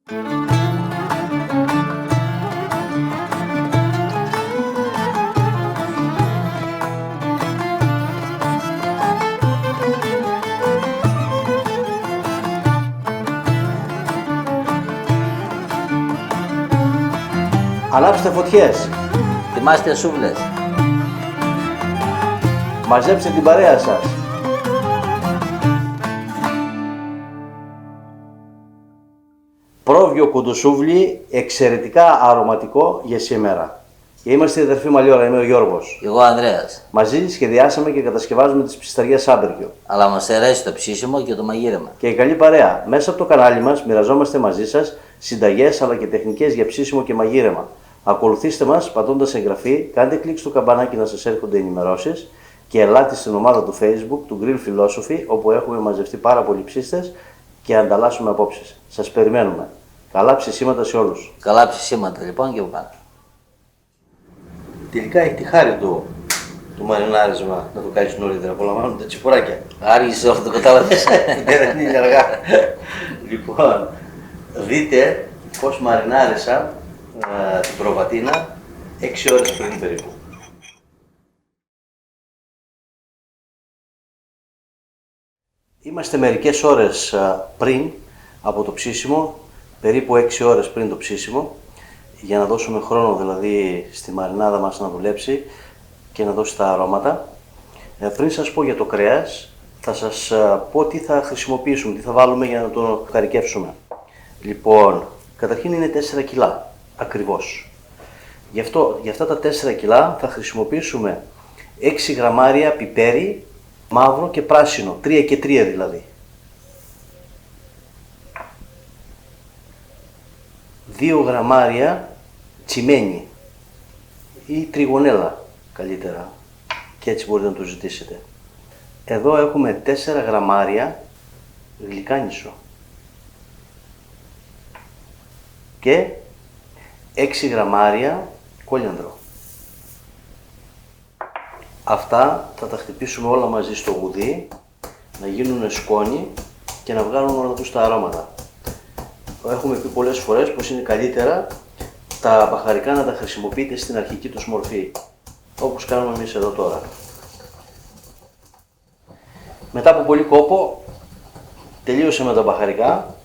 Ανάψτε φωτιές. Θυμάστε σούβλες. Μαζέψτε την παρέα σας. Πρόβιο κουντοσούβλι, εξαιρετικά αρωματικό για σήμερα. Και είμαστε η αδερφή Μαλιόρα, είμαι ο Γιώργος. Εγώ Ανδρέας. Μαζί σχεδιάσαμε και κατασκευάζουμε τις ψισταριές άμπεργιο. Αλλά μας αρέσει το ψήσιμο και το μαγείρεμα. Και η καλή παρέα. Μέσα από το κανάλι μας μοιραζόμαστε μαζί σας συνταγές αλλά και τεχνικές για ψήσιμο και μαγείρεμα. Ακολουθήστε μας πατώντας εγγραφή, κάντε κλικ στο καμπανάκι να σας έρχονται ενημερώσεις και ελάτε στην ομάδα του Facebook του Grill Philosophy, όπου έχουμε μαζευτεί πάρα πολλοί ψίστες και ανταλλάσσουμε απόψεις. Σας περιμένουμε. Καλά ψησίματα σε όλους. Καλά ψησίματα λοιπόν και πάνω. Τελικά έχει τη χάρη του μαρινάρισμα να το κάνεις νωρίτερα. Απολαμβάνουν τα τσιπουράκια. Άργησε όλο το κατάλαβες. Δεν είναι αργά. Λοιπόν, δείτε πώς μαρινάρισα την προβατίνα 6 ώρες πριν περίπου. Είμαστε μερικές ώρες πριν από το ψήσιμο, περίπου 6 ώρες πριν το ψήσιμο, για να δώσουμε χρόνο δηλαδή στη μαρινάδα μας να δουλέψει και να δώσει τα αρώματα. Πριν σας πω για το κρέας, θα σας πω τι θα χρησιμοποιήσουμε, τι θα βάλουμε για να το καρικεύσουμε. Λοιπόν, καταρχήν είναι 4 κιλά, ακριβώς. Για αυτά τα 4 κιλά θα χρησιμοποιήσουμε 6 γραμμάρια πιπέρι, μαύρο και πράσινο, 3 και 3 δηλαδή. 2 γραμμάρια τσιμένι ή τριγωνέλα καλύτερα, και έτσι μπορείτε να το ζητήσετε. Εδώ έχουμε 4 γραμμάρια γλυκάνισο και 6 γραμμάρια κόλιανδρο. Αυτά θα τα χτυπήσουμε όλα μαζί στο γουδί, να γίνουν σκόνη και να βγάλουν όλα τους τα αρώματα. Έχουμε πει πολλές φορές πως είναι καλύτερα τα μπαχαρικά να τα χρησιμοποιείτε στην αρχική τους μορφή, όπως κάνουμε εμείς εδώ τώρα. Μετά από πολύ κόπο τελείωσε με τα μπαχαρικά,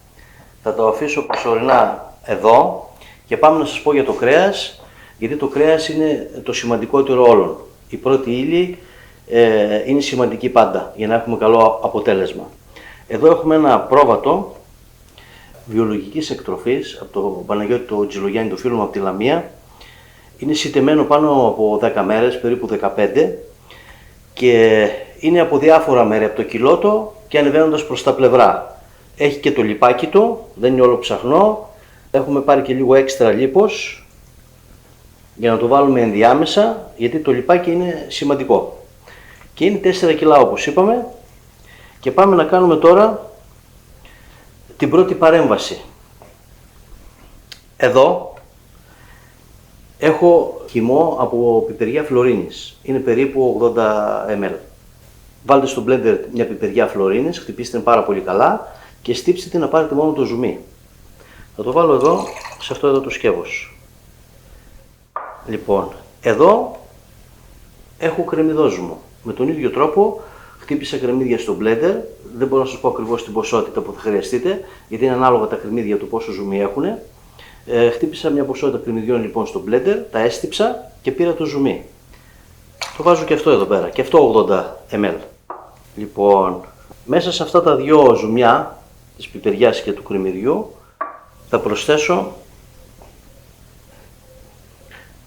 θα το αφήσω προσωρινά εδώ και πάμε να σας πω για το κρέας, γιατί το κρέας είναι το σημαντικότερο όλων. Η πρώτη ύλη είναι σημαντική πάντα για να έχουμε καλό αποτέλεσμα. Εδώ έχουμε ένα πρόβατο βιολογικής εκτροφής από το Παναγιώτη το Τζιλογιάννη, το φίλο μου από τη Λαμία. Είναι σιτεμένο πάνω από 10 μέρες, περίπου 15, και είναι από διάφορα μέρη, από το κιλότο και ανεβαίνοντας προς τα πλευρά. Έχει και το λιπάκι του, δεν είναι όλο ψαχνό. Έχουμε πάρει και λίγο έξτρα λίπος για να το βάλουμε ενδιάμεσα, γιατί το λιπάκι είναι σημαντικό. Και είναι 4 κιλά όπως είπαμε, και πάμε να κάνουμε τώρα την πρώτη παρέμβαση. Εδώ έχω χυμό από πιπεριά φλωρίνης, είναι περίπου 80 ml. Βάλτε στο blender μια πιπεριά φλωρίνης, χτυπήστε την πάρα πολύ καλά και στύψτε την να πάρετε μόνο το ζουμί. Θα το βάλω εδώ, σε αυτό εδώ το σκεύος. Λοιπόν, εδώ έχω κρεμμυδόζουμο. Με τον ίδιο τρόπο χτύπησα κρεμμύδια στο blender. Δεν μπορώ να σας πω ακριβώς την ποσότητα που θα χρειαστείτε, γιατί είναι ανάλογα τα κρεμμύδια του πόσο ζουμί έχουν. Χτύπησα μια ποσότητα κρεμμυδιών λοιπόν στο blender, τα έστυψα και πήρα το ζουμί. Το βάζω και αυτό εδώ πέρα, και αυτό 80 ml. Λοιπόν, μέσα σε αυτά τα δυο ζουμιά, της πιπεριάς και του κρεμμυδιού, θα προσθέσω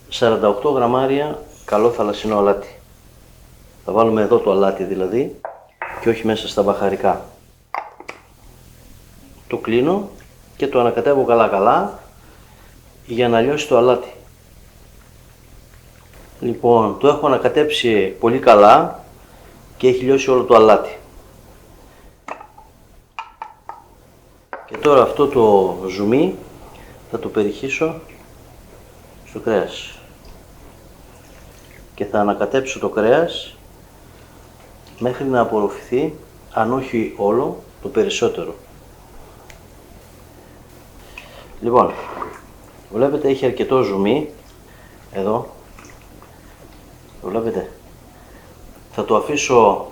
48 γραμμάρια καλό θαλασσινό αλάτι. Θα βάλουμε εδώ το αλάτι δηλαδή και όχι μέσα στα μπαχαρικά. Το κλείνω και το ανακατεύω καλά για να λιώσει το αλάτι. Λοιπόν, το έχω ανακατέψει πολύ καλά και έχει λιώσει όλο το αλάτι. Και τώρα αυτό το ζουμί θα το περιχύσω στο κρέας και θα ανακατέψω το κρέας μέχρι να απορροφηθεί, αν όχι όλο, το περισσότερο. Λοιπόν, βλέπετε έχει αρκετό ζουμί, εδώ, το βλέπετε. Θα το αφήσω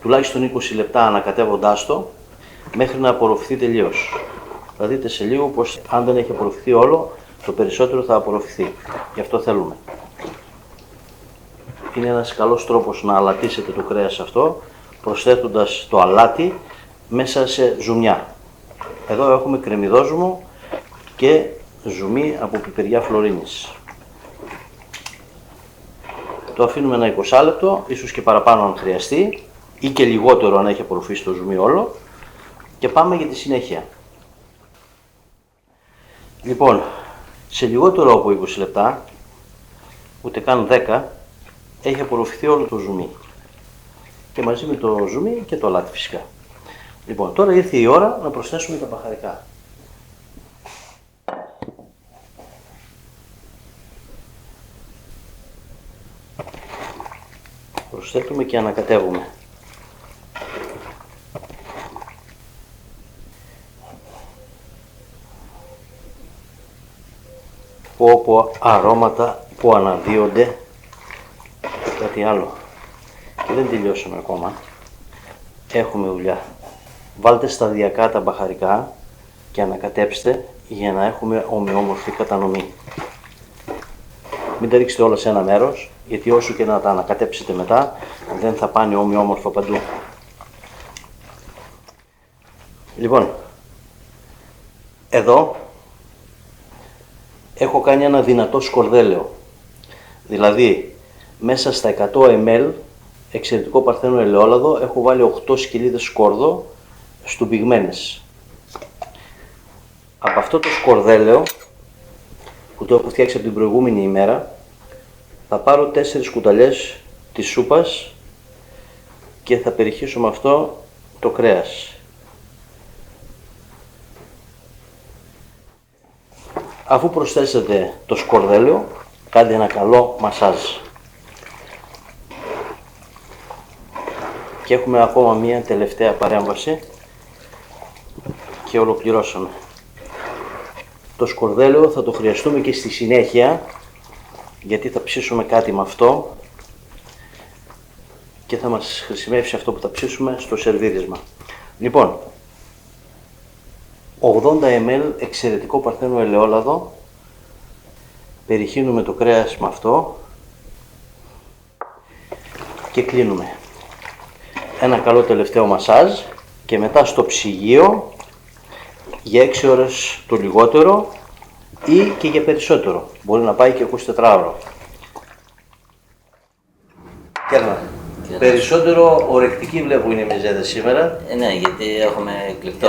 τουλάχιστον 20 λεπτά ανακατεύοντάς το, μέχρι να απορροφηθεί τελείως. Θα δείτε σε λίγο πως αν δεν έχει απορροφηθεί όλο, το περισσότερο θα απορροφηθεί. Γι' αυτό θέλουμε. Είναι ένας καλός τρόπος να αλατίσετε το κρέας αυτό, προσθέτοντας το αλάτι μέσα σε ζουμιά. Εδώ έχουμε κρεμμυδόζουμο και ζουμί από πιπεριά φλωρίνης. Το αφήνουμε ένα 20 λεπτό, ίσως και παραπάνω αν χρειαστεί, ή και λιγότερο αν έχει απορροφήσει το ζουμί όλο, και πάμε για τη συνέχεια. Λοιπόν, σε λιγότερο από 20 λεπτά, ούτε καν 10, έχει απορροφηθεί όλο το ζουμί. Και μαζί με το ζουμί και το αλάτι φυσικά. Λοιπόν, τώρα ήρθε η ώρα να προσθέσουμε τα μπαχαρικά. Προσθέτουμε και ανακατεύουμε. Πω αρώματα που αναδύονται. Κάτι άλλο. Και δεν τελειώσαμε ακόμα. Έχουμε δουλειά. Βάλτε σταδιακά τα μπαχαρικά και ανακατέψτε για να έχουμε ομοιόμορφη κατανομή. Μην τα ρίξετε όλα σε ένα μέρος, γιατί όσο και να τα ανακατέψετε μετά, δεν θα πάνε ομοιόμορφα παντού. Λοιπόν, εδώ έχω κάνει ένα δυνατό σκορδέλαιο. Δηλαδή, μέσα στα 100 ml εξαιρετικό παρθένο ελαιόλαδο έχω βάλει 8 σκυλίδες σκόρδο στουμπιγμένες. Από αυτό το σκορδέλαιο που το έχω φτιάξει από την προηγούμενη ημέρα θα πάρω 4 κουταλιές της σούπας και θα περιχύσω με αυτό το κρέας. Αφού προσθέσετε το σκορδέλαιο, κάντε ένα καλό μασάζ. Και έχουμε ακόμα μία τελευταία παρέμβαση και ολοκληρώσαμε. Το σκορδέλαιο θα το χρειαστούμε και στη συνέχεια, γιατί θα ψήσουμε κάτι με αυτό και θα μας χρησιμεύσει αυτό που θα ψήσουμε στο σερβίρισμα. Λοιπόν, 80 ml εξαιρετικό παρθένο ελαιόλαδο, περιχύνουμε το κρέας με αυτό και κλείνουμε. Ένα καλό τελευταίο μασάζ και μετά στο ψυγείο για 6 ώρες το λιγότερο ή και για περισσότερο. Μπορεί να πάει και 24 ώρο. Κέρνα. Περισσότερο ορεκτική βλέπω είναι η μεζέδα σήμερα. Ναι, γιατί έχουμε κλειπτό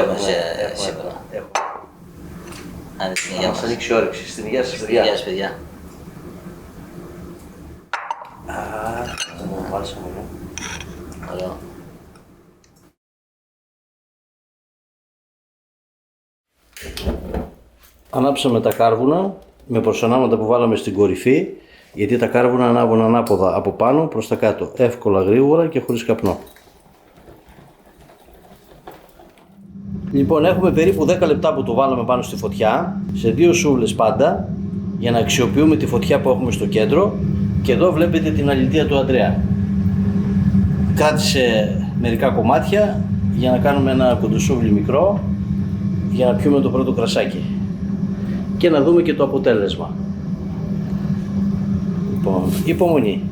σήμερα. Να μας ανοίξει η όρεξη. Στην υγεία σας, παιδιά. Γεια σας, παιδιά. Θα μου βάλσαμε. Ωραίο. Ανάψαμε τα κάρβουνα με προσανάματα που βάλαμε στην κορυφή, γιατί τα κάρβουνα ανάβουν ανάποδα από πάνω προς τα κάτω, εύκολα, γρήγορα και χωρίς καπνό. Λοιπόν, έχουμε περίπου 10 λεπτά που το βάλαμε πάνω στη φωτιά, σε 2 σούβλες πάντα, για να αξιοποιούμε τη φωτιά που έχουμε στο κέντρο. Και εδώ βλέπετε την αλητεία του Αντρέα. Κράτησε μερικά κομμάτια για να κάνουμε ένα κοντοσούβλι μικρό, για να πιούμε το πρώτο κρασάκι και να δούμε και το αποτέλεσμα. Λοιπόν, υπομονή.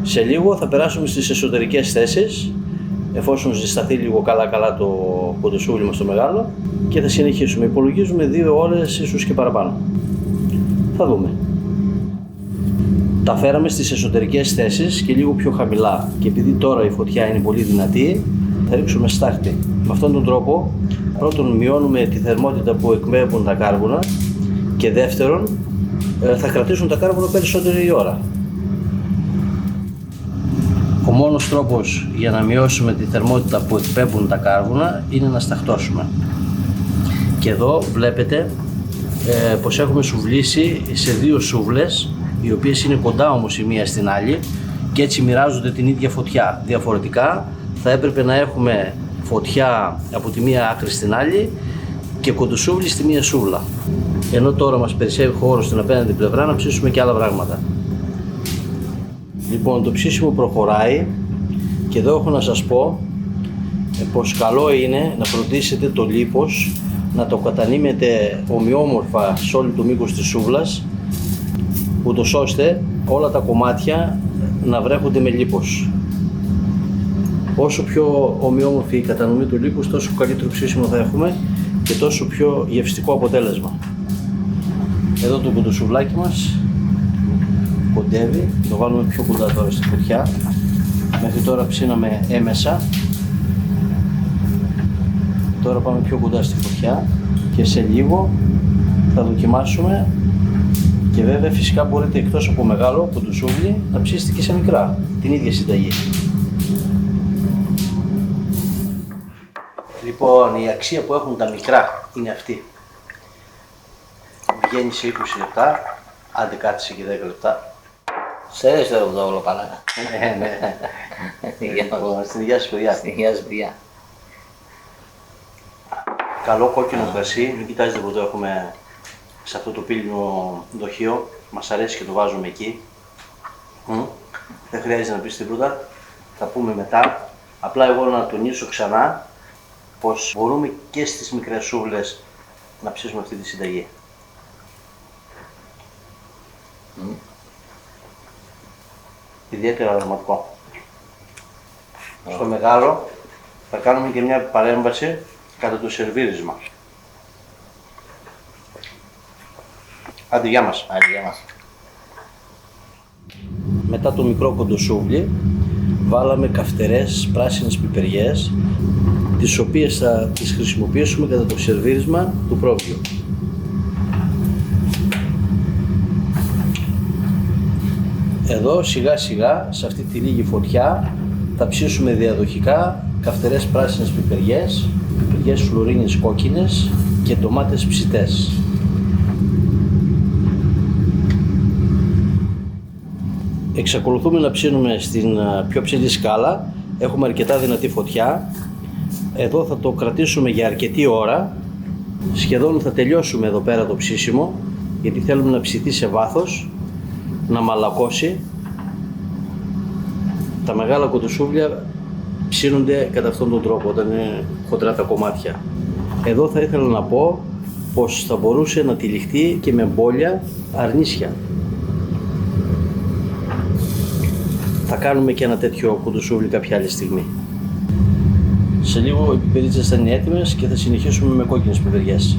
Σε λίγο θα περάσουμε στις εσωτερικές θέσεις, εφόσον ζεσταθεί λίγο καλά το κοντοσούβλι μας το μεγάλο, και θα συνεχίσουμε. Υπολογίζουμε 2 ώρες, ίσως και παραπάνω. Θα δούμε. Τα φέραμε στις εσωτερικές θέσεις και λίγο πιο χαμηλά, και επειδή τώρα η φωτιά είναι πολύ δυνατή, θα ρίξουμε στάχτη. Με αυτόν τον τρόπο, πρώτον μειώνουμε τη θερμότητα που εκπέμπουν τα κάρβουνα και δεύτερον θα κρατήσουν τα κάρβουνα περισσότερη ώρα. Ο μόνος τρόπος για να μειώσουμε τη θερμότητα που εκπέμπουν τα κάρβουνα είναι να σταχτώσουμε. Και εδώ βλέπετε πως έχουμε σουβλήσει σε 2 σούβλες, οι οποίες είναι κοντά όμως η μία στην άλλη και έτσι μοιράζονται την ίδια φωτιά. Διαφορετικά θα έπρεπε να έχουμε φωτιά από τη μία άκρη στην άλλη και κοντοσούβλι στη μία σούβλα. Ενώ τώρα μας περισσεύει χώρο στην απέναντι πλευρά να ψήσουμε και άλλα πράγματα. Λοιπόν, το ψήσιμο προχωράει και εδώ έχω να σας πω πως καλό είναι να φροντίσετε το λίπος να το κατανείμετε ομοιόμορφα σε όλο το μήκος της σούβλας, ούτως ώστε όλα τα κομμάτια να βρέχονται με λίπος. Όσο πιο ομοιόμορφη η κατανομή του λίπους, τόσο καλύτερο ψήσιμο θα έχουμε και τόσο πιο γευστικό αποτέλεσμα. Εδώ το κοντοσουβλάκι μας κοντεύει, το βάλουμε πιο κοντά τώρα στη φωτιά. Μέχρι τώρα ψήναμε έμεσα, τώρα πάμε πιο κοντά στη φωτιά και σε λίγο θα δοκιμάσουμε. Και βέβαια φυσικά μπορείτε εκτός από μεγάλο κοντοσούβλι να ψήσετε και σε μικρά, την ίδια συνταγή. Λοιπόν, η αξία που έχουν τα μικρά είναι αυτή. Βγαίνει σε 20 λεπτά, άντε κάτσε και 10 λεπτά. Σε έστω το όλο παράγα. Ναι. Στην υγεία σας παιδιά. Στην υγεία σας παιδιά. Καλό κόκκινο κρασί, μην κοιτάζετε που το έχουμε σε αυτό το πύλινο δοχείο. Μας αρέσει και το βάζουμε εκεί. Δεν χρειάζεται να πεις τίποτα, θα πούμε μετά. Απλά εγώ να τονίσω ξανά πως μπορούμε και στις μικρές σούβλες να ψήσουμε αυτή τη συνταγή. Ιδιαίτερα αρωματικό. Στο μεγάλο θα κάνουμε και μια παρέμβαση κατά το σερβίρισμα. Άντε, γεια μας. Άντε, γεια μας. Μετά το μικρό κοντοσούβλι βάλαμε καυτερές πράσινες πιπεριές, τις οποίες θα τις χρησιμοποιήσουμε κατά το σερβίρισμα του πρόβιου. Εδώ σιγά σιγά σε αυτή τη λίγη φωτιά θα ψήσουμε διαδοχικά καυτερές πράσινες πιπεριές, πιπεριές φλουρίνης κόκκινες και ντομάτες ψητές. Εξακολουθούμε να ψήνουμε στην πιο ψηλή σκάλα, έχουμε αρκετά δυνατή φωτιά. Εδώ θα το κρατήσουμε για αρκετή ώρα, σχεδόν θα τελειώσουμε εδώ πέρα το ψήσιμο, γιατί θέλουμε να ψηθεί σε βάθος, να μαλακώσει. Τα μεγάλα κοντοσούβλια ψήνονται κατά αυτόν τον τρόπο όταν είναι χοντρά τα κομμάτια. Εδώ θα ήθελα να πω πως θα μπορούσε να τυλιχτεί και με μπόλια αρνίσια. Θα κάνουμε και ένα τέτοιο κοντοσούβλι κάποια άλλη στιγμή. Σε λίγο οι πιπερίτσες θα είναι έτοιμες και θα συνεχίσουμε με κόκκινες πιπεριές.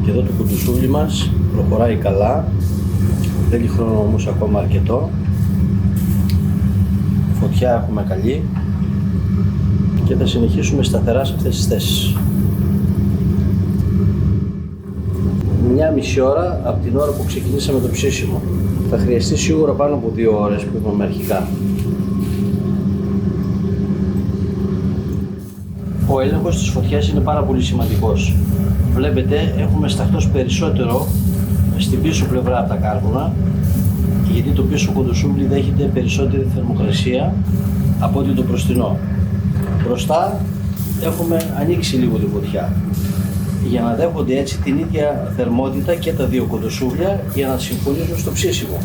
Και εδώ το κοντοσούβλι μας προχωράει καλά, θέλει χρόνο όμως ακόμα αρκετό. Φωτιά έχουμε καλή και θα συνεχίσουμε σταθερά σε αυτές τις θέσεις. Μια μισή ώρα από την ώρα που ξεκινήσαμε το ψήσιμο. Θα χρειαστεί σίγουρα πάνω από 2 ώρες που είπαμε αρχικά. Ο έλεγχος της φωτιάς είναι πάρα πολύ σημαντικός. Βλέπετε έχουμε σταχτός περισσότερο στην πίσω πλευρά από τα κάρβουνα, γιατί το πίσω κοντοσούβλι δέχεται περισσότερη θερμοκρασία από ότι το μπροστινό. Μπροστά έχουμε ανοίξει λίγο τη φωτιά για να δέχονται έτσι την ίδια θερμότητα και τα δύο κοντοσούβλια για να συμφωνήσουν στο ψήσιμο.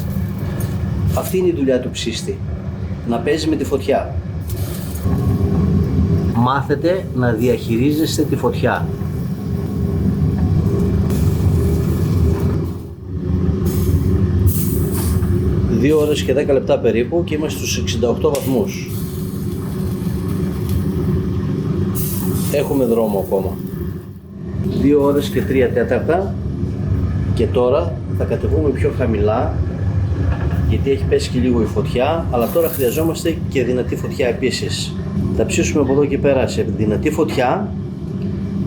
Αυτή είναι η δουλειά του ψήστη, να παίζει με τη φωτιά. Μάθετε να διαχειρίζεστε τη φωτιά. Δύο ώρες και 10 λεπτά περίπου και είμαστε στους 68 βαθμούς. Έχουμε δρόμο ακόμα. 2 ώρες και 3 τέταρτα και τώρα θα κατεβούμε πιο χαμηλά, γιατί έχει πέσει και λίγο η φωτιά, αλλά τώρα χρειαζόμαστε και δυνατή φωτιά επίσης. Θα ψήσουμε από εδώ και πέρα σε δυνατή φωτιά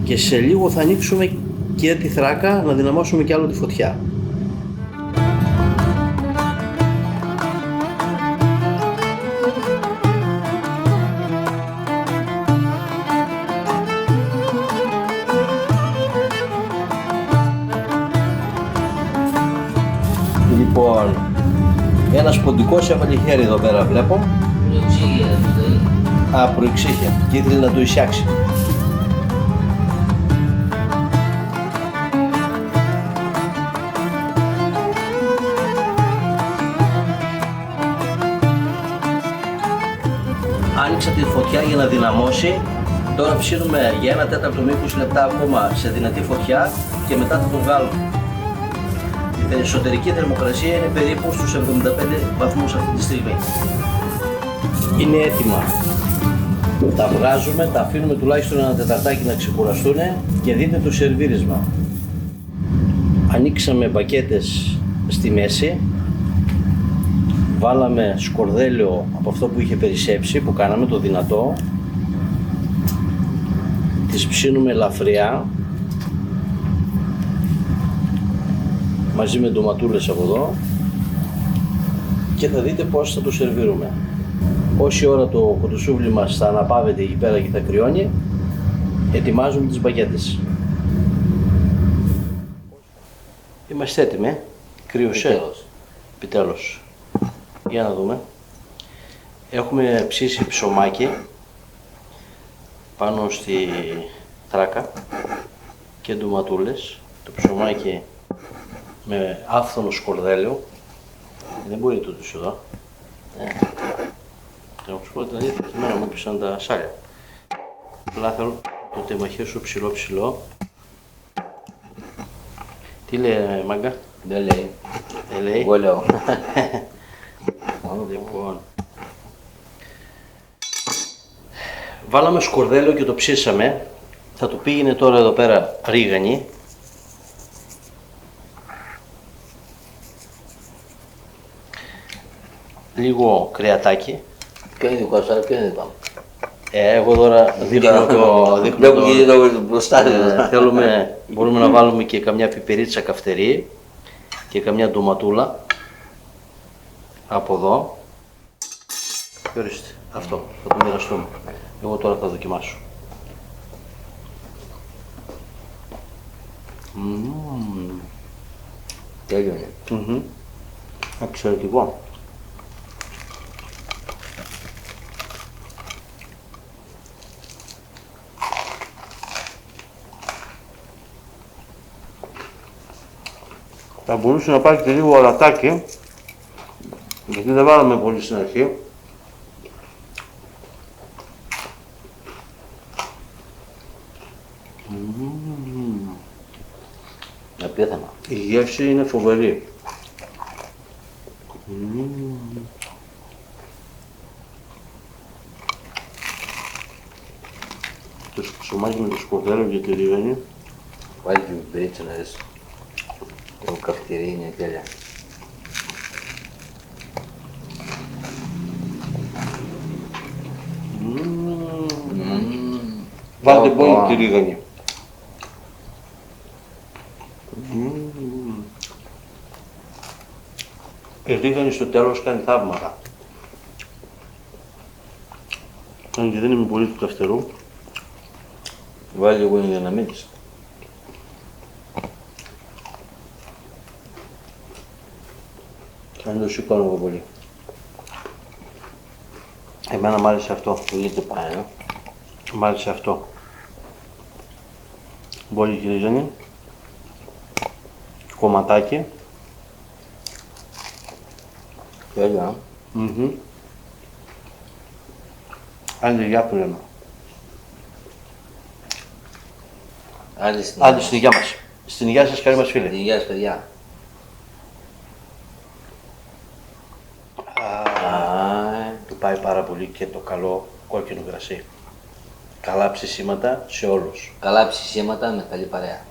και σε λίγο θα ανοίξουμε και τη θράκα να δυναμώσουμε κι άλλο τη φωτιά. Λοιπόν, ένας ποντικός έβαλε χέρι εδώ πέρα βλέπω. Προεξήχε και ήθελε να το εισιάξει. φωτιά για να δυναμώσει. Τώρα ψήνουμε για 1/4 με 20 λεπτά ακόμα σε δυνατή φωτιά και μετά θα το βγάλουμε. Η εσωτερική θερμοκρασία είναι περίπου στους 75 βαθμούς αυτή τη στιγμή. Είναι έτοιμα. Τα βγάζουμε, τα αφήνουμε τουλάχιστον ένα τεταρτάκι να ξεκουραστούν και δείτε το σερβίρισμα. Ανοίξαμε μπακέτες στη μέση, βάλαμε σκορδέλιο από αυτό που είχε περισσέψει, που κάναμε το δυνατό, τις ψήνουμε ελαφριά μαζί με ντοματούλες από εδώ και θα δείτε πώς θα το σερβίρουμε. Όση ώρα το κοτοσούβλι μας θα αναπαύεται εκεί πέρα και θα κρυώνει, ετοιμάζουμε τις μπακέτες. Είμαστε έτοιμοι, κρύωσε. Επιτέλους. Για να δούμε. Έχουμε ψήσει ψωμάκι πάνω στη τράκα και ντοματούλες. Το ψωμάκι με άφθονο σκορδέλιο. Δεν μπορεί τούτος εδώ. Θα μου σου πω την αλήθεια, και εμένα μου έπισαν τα σάλια. Απλά θέλω το τεμαχίσου ψηλό. Τι λέει μάγκα? Δεν λέει. Δεν λέει. Εγώ λέω. Λοιπόν, βάλαμε σκορδέλιο και το ψήσαμε. Θα το πήγαινε τώρα εδώ πέρα ρίγανη. Λίγο κρεατάκι. Ποιο είναι δικό σου, ποιο είναι δικό μου. Εγώ τώρα δείχνω το... Βλέπω και το μπροστά. Μπορούμε να βάλουμε και καμιά πιπερίτσα καυτερή και καμιά ντοματούλα από εδώ. Και ορίστε, αυτό θα το μοιραστούμε. Εγώ τώρα θα δοκιμάσω. Τέλειο είναι. Εξαιρετικό. Θα μπορούσε να πάρει και λίγο αλατάκι, γιατί δεν βάλαμε πολύ στην αρχή. Απίθανα. Η γεύση είναι φοβερή. Το ψωμάκι με το σκορδέλιο και τη ρίγανη. Βάλει και μπρίτσα να δεις. Το καυτηρί είναι τέλεια. Βάλτε πολύ τη ρίγανη. Η ρίγανη στο τέλος κάνει θαύματα. Αν και δεν είμαι πολύ του καυτερού. Βάλει λίγο για να μείνεις. Αν το σηκώνω εγώ πολύ. Εμένα μ' άρεσε αυτό. Πολύ το πάει, Μ' άρεσε αυτό. Πολύ και ρίγανη. Κομματάκι. Τέλεια. Άντε για πλέον. Άντε στην υγεία μας. Στην υγεία σας, καλή μας φίλη. Στην υγεία σας, παιδιά. Του πάει πάρα πολύ και το καλό κόκκινο κρασί. Καλά ψησίματα σε όλους. Καλά ψησίματα με καλή παρέα.